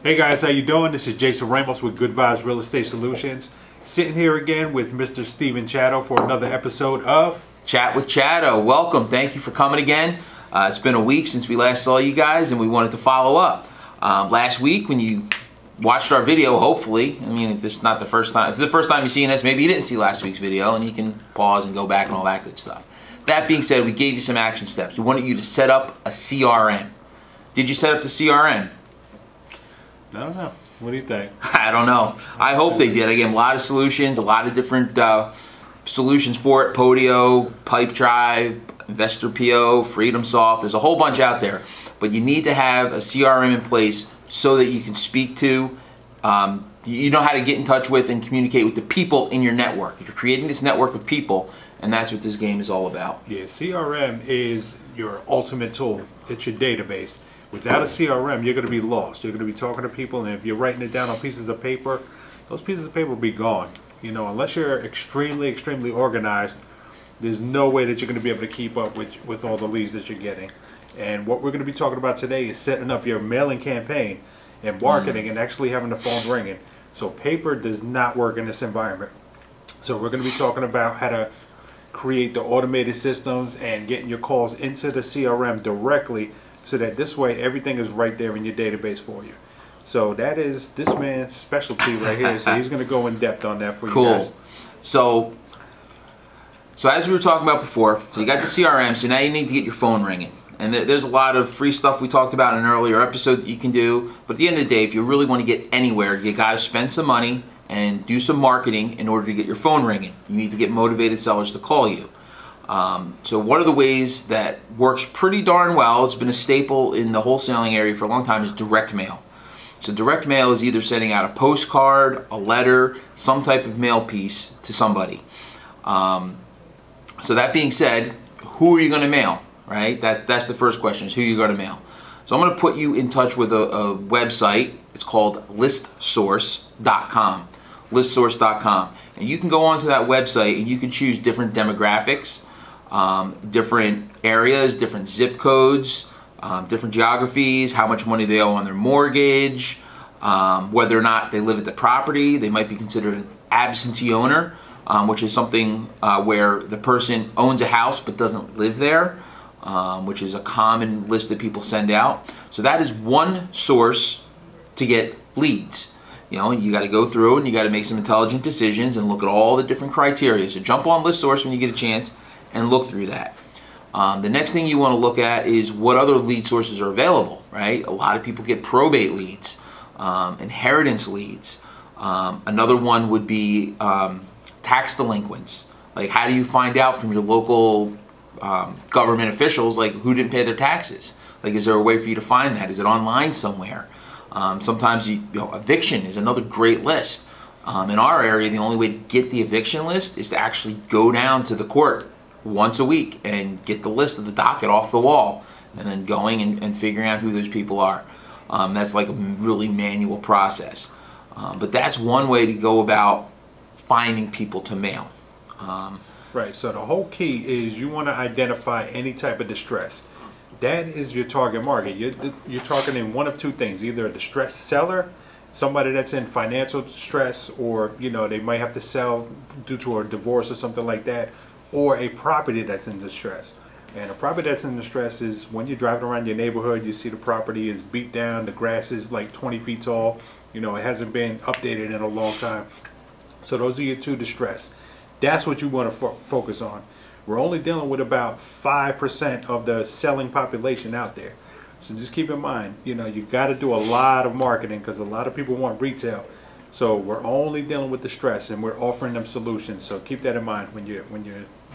Hey guys, how you doing? This is Jason Ramos with Good Vibes Real Estate Solutions. Sitting here again with Mr. Steven Chatto for another episode of Chat with Chatto. Welcome. Thank you for coming again. It's been a week since we last saw you guys, and we wanted to follow up. Last week, when you watched our video, hopefully, I mean, if this is not the first time, if it's the first time you've seen this, maybe you didn't see last week's video, and you can pause and go back and all that good stuff. That being said, we gave you some action steps. We wanted you to set up a CRM. Did you set up the CRM? I don't know. What do you think? I don't know. I hope they did. Again, a lot of solutions, a lot of different solutions for it. Podio, Pipedrive, Investor PO, Freedom Soft. There's a whole bunch out there. But you need to have a CRM in place so that you can speak to, you know how to get in touch with and communicate with the people in your network. You're creating this network of people, and that's what this game is all about. Yeah, CRM is your ultimate tool. It's your database. Without a CRM, you're going to be lost. You're going to be talking to people, and if you're writing it down on pieces of paper, those pieces of paper will be gone. You know, unless you're extremely organized, there's no way that you're going to be able to keep up with all the leads that you're getting. And what we're going to be talking about today is setting up your mailing campaign and marketing and actually having the phones ringing. So paper does not work in this environment. So we're going to be talking about how to create the automated systems and getting your calls into the CRM directly, so that this way everything is right there in your database for you. So that is this man's specialty right here. So he's going to go in depth on that for you guys. So as we were talking about before, so you got the CRM, so now you need to get your phone ringing. And there's a lot of free stuff we talked about in an earlier episode that you can do. But at the end of the day, if you really want to get anywhere, you got to spend some money and do some marketing in order to get your phone ringing. You need to get motivated sellers to call you. So one of the ways that works pretty darn well, it's been a staple in the wholesaling area for a long time, is direct mail. So direct mail is either sending out a postcard, a letter, some type of mail piece to somebody. So that being said, who are you going to mail, right? That's the first question, is who you're going to mail. So I'm going to put you in touch with a website. It's called listsource.com. listsource.com. And you can go onto that website and you can choose different demographics, different areas, different zip codes, different geographies, how much money they owe on their mortgage, whether or not they live at the property. They might be considered an absentee owner, which is something where the person owns a house but doesn't live there, which is a common list that people send out. So that is one source to get leads. You know, you got to go through and you got to make some intelligent decisions and look at all the different criteria. So jump on ListSource when you get a chance and look through that. The next thing you want to look at is what other lead sources are available, right? A lot of people get probate leads, inheritance leads. Another one would be tax delinquents. Like, how do you find out from your local government officials, like, who didn't pay their taxes? Like, is there a way for you to find that? Is it online somewhere? Sometimes eviction is another great list. In our area, the only way to get the eviction list is to actually go down to the court once a week and get the list of the docket off the wall, and then going and figuring out who those people are. That's like a really manual process. But that's one way to go about finding people to mail. Right, so the whole key is you want to identify any type of distress. That is your target market. You're targeting one of two things: either a distressed seller, somebody that's in financial distress, or they might have to sell due to a divorce or something like that, or a property that's in distress. And a property that's in distress is when you're driving around your neighborhood, you see the property is beat down, the grass is like 20 feet tall, it hasn't been updated in a long time. So those are your two distress. That's what you want to focus on. We're only dealing with about 5% of the selling population out there. So just keep in mind, you got to do a lot of marketing, because a lot of people want retail. So we're only dealing with the stress, and we're offering them solutions. So keep that in mind when you're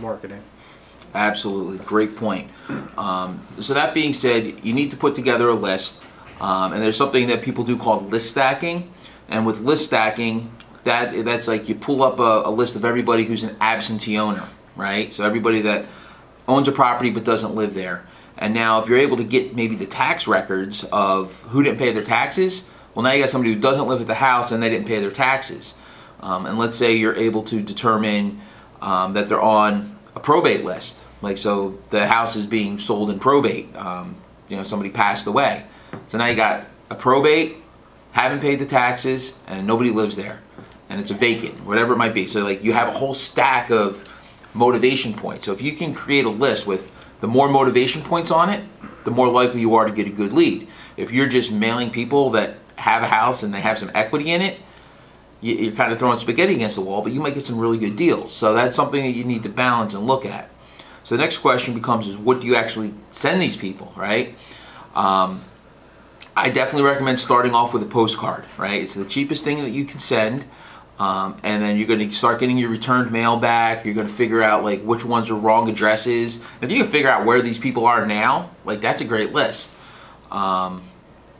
marketing. Absolutely, great point. So that being said, you need to put together a list, and there's something that people do called list stacking. And with list stacking, that's like you pull up a list of everybody who's an absentee owner, right? So everybody that owns a property but doesn't live there. And now if you're able to get maybe the tax records of who didn't pay their taxes, well, now you got somebody who doesn't live at the house and they didn't pay their taxes. And let's say you're able to determine that they're on a probate list. Like, so the house is being sold in probate. Somebody passed away. So now you got a probate haven't paid the taxes, and nobody lives there, and it's a vacant, whatever it might be. So like you have a whole stack of motivation points. So if you can create a list with the more motivation points on it, the more likely you are to get a good lead. If you're just mailing people that have a house and they have some equity in it, you're kind of throwing spaghetti against the wall, but you might get some really good deals. So that's something that you need to balance and look at. So the next question becomes is, what do you actually send these people, right? I definitely recommend starting off with a postcard, right? It's the cheapest thing that you can send. And then you're going to start getting your returned mail back. You're going to figure out like which ones are wrong addresses. If you can figure out where these people are now, like that's a great list. But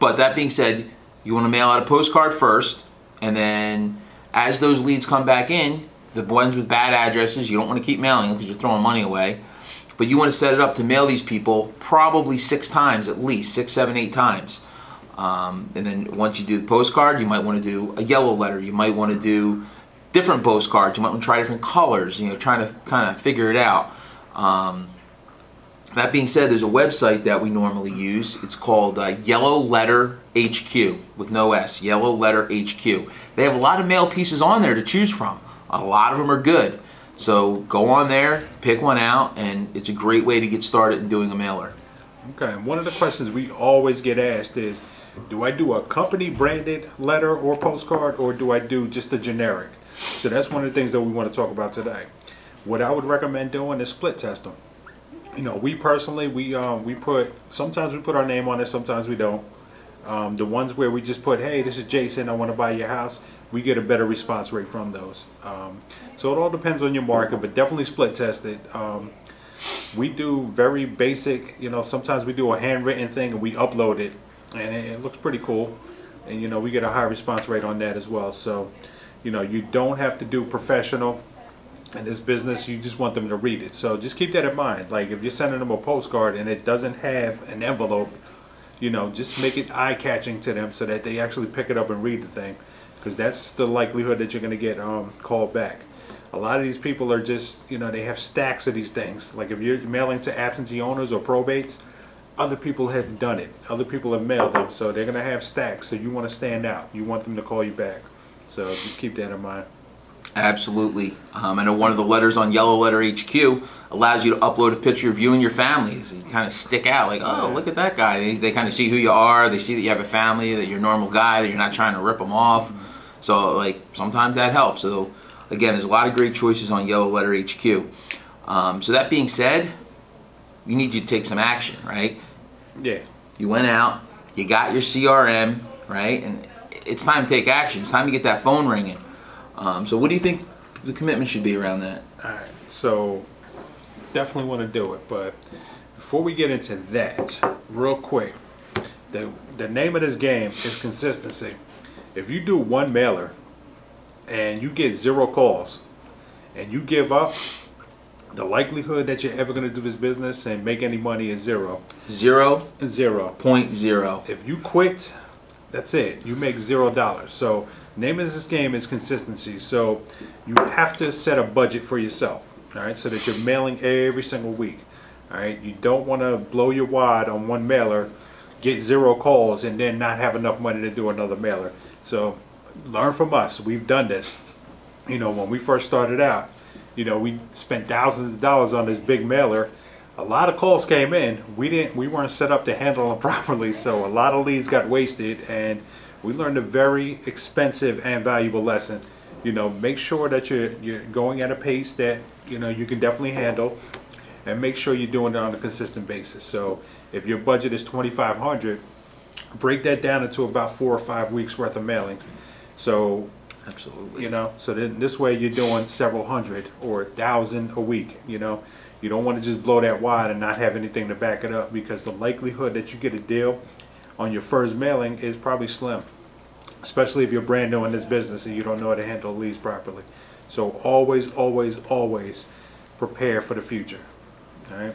that being said, you want to mail out a postcard first, and then as those leads come back in, the ones with bad addresses, you don't want to keep mailing them because you're throwing money away. But you want to set it up to mail these people probably 6 times at least, 6, 7, 8 times. And then once you do the postcard, you might want to do a yellow letter. You might want to do different postcards. You might want to try different colors, you know, trying to kind of figure it out. That being said, there's a website that we normally use. It's called YellowLetterHq with no S, YellowLetterHq. They have a lot of mail pieces on there to choose from. A lot of them are good. So go on there, pick one out, and it's a great way to get started in doing a mailer. Okay, and one of the questions we always get asked is, do I do a company branded letter or postcard, or do I do just a generic? So that's one of the things that we want to talk about today. What I would recommend doing is split test them. You know, we personally, sometimes we put our name on it, sometimes we don't. The ones where we just put, hey, this is Jason, I want to buy your house, we get a better response rate from those. So it all depends on your market, but definitely split test it. We do very basic, you know, sometimes we do a handwritten thing and we upload it, and it looks pretty cool. And, you know, we get a high response rate on that as well. So, you know, you don't have to do professional in this business. You just want them to read it. So just keep that in mind. Like if you're sending them a postcard and it doesn't have an envelope, you know, just make it eye-catching to them so that they actually pick it up and read the thing, because that's the likelihood that you're going to get called back. A lot of these people are just, you know, they have stacks of these things. Like if you're mailing to absentee owners or probates, other people have done it. Other people have mailed them, so they're going to have stacks. So you want to stand out. You want them to call you back. So just keep that in mind. Absolutely. I know one of the letters on YellowLetterHq allows you to upload a picture of you and your family. So you kind of stick out like, oh, look at that guy. They kind of see who you are. They see that you have a family, that you're a normal guy, that you're not trying to rip them off. So like sometimes that helps. So again, there's a lot of great choices on YellowLetterHq. So that being said, we need you to take some action, right? Yeah. You went out, you got your CRM, right? And it's time to take action. It's time to get that phone ringing. So what do you think the commitment should be around that? Alright, so definitely want to do it, but before we get into that, real quick, the name of this game is consistency. If you do one mailer and you get 0 calls and you give up, the likelihood that you're ever going to do this business and make any money is 0. 0.0. If you quit, that's it. You make $0. So name of this game is consistency. So you have to set a budget for yourself, all right, so that you're mailing every single week. All right, you don't want to blow your wad on one mailer, get 0 calls, and then not have enough money to do another mailer. So learn from us. We've done this. You know, when we first started out, you know, we spent thousands of dollars on this big mailer. A lot of calls came in. We weren't set up to handle them properly, so a lot of leads got wasted, and we learned a very expensive and valuable lesson. You know, make sure that you're going at a pace that, you know, you can definitely handle, and make sure you're doing it on a consistent basis. So if your budget is $2,500, break that down into about 4 or 5 weeks worth of mailings. So absolutely, you know, so then this way you're doing several hundred or 1,000 a week. You know, you don't want to just blow that wide and not have anything to back it up, because the likelihood that you get a deal on your first mailing is probably slim, especially if you're brand new in this business and you don't know how to handle leads properly. So always, always, always prepare for the future. All right.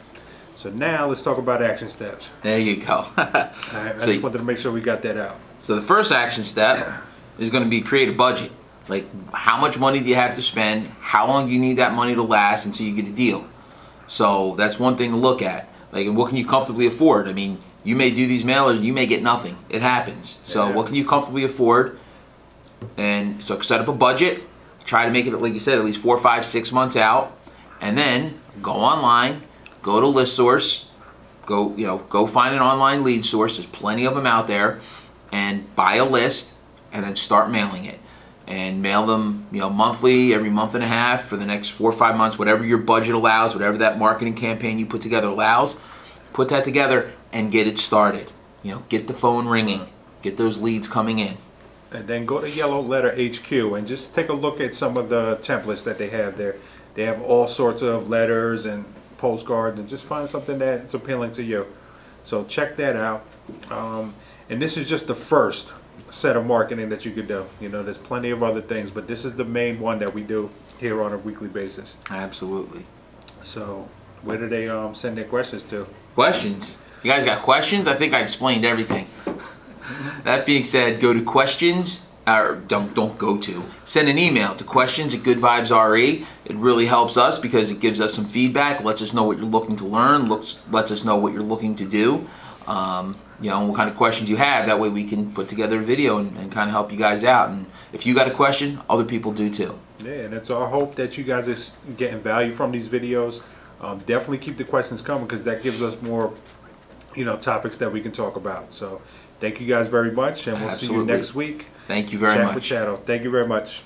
So now let's talk about action steps. There you go. All right, I just wanted to make sure we got that out. So the first action step is going to be create a budget. Like, how much money do you have to spend? How long do you need that money to last until you get a deal? So that's one thing to look at. Like, what can you comfortably afford? I mean, You may do these mailers, you may get nothing. It happens. So what can you comfortably afford? And so set up a budget. Try to make it, like you said, at least 4, 5, 6 months out, and then go online, go to ListSource, go find an online lead source. There's plenty of them out there, and buy a list, and then start mailing it. And mail them, monthly, every month and a half for the next 4 or 5 months, whatever your budget allows, whatever that marketing campaign you put together allows. Put that together and get it started. Get the phone ringing, get those leads coming in. And then go to YellowLetterHq and just take a look at some of the templates that they have there. They have all sorts of letters and postcards, and just find something that's appealing to you. So check that out. And this is just the first set of marketing that you could do. There's plenty of other things, but this is the main one that we do here on a weekly basis. Absolutely. So where do they send their questions to? Questions? You guys got questions? I think I explained everything. That being said, go to questions, or don't go to. Send an email to questions@goodvibesre. It really helps us because it gives us some feedback, lets us know what you're looking to learn, lets us know what you're looking to do, and what kind of questions you have. That way we can put together a video and kind of help you guys out. And if you got a question, other people do too. Yeah, and it's our hope that you guys are getting value from these videos. Definitely keep the questions coming, because that gives us more, topics that we can talk about. So thank you guys very much, and we'll see you next week. Thank you very much. Chat with Chatto. Thank you very much.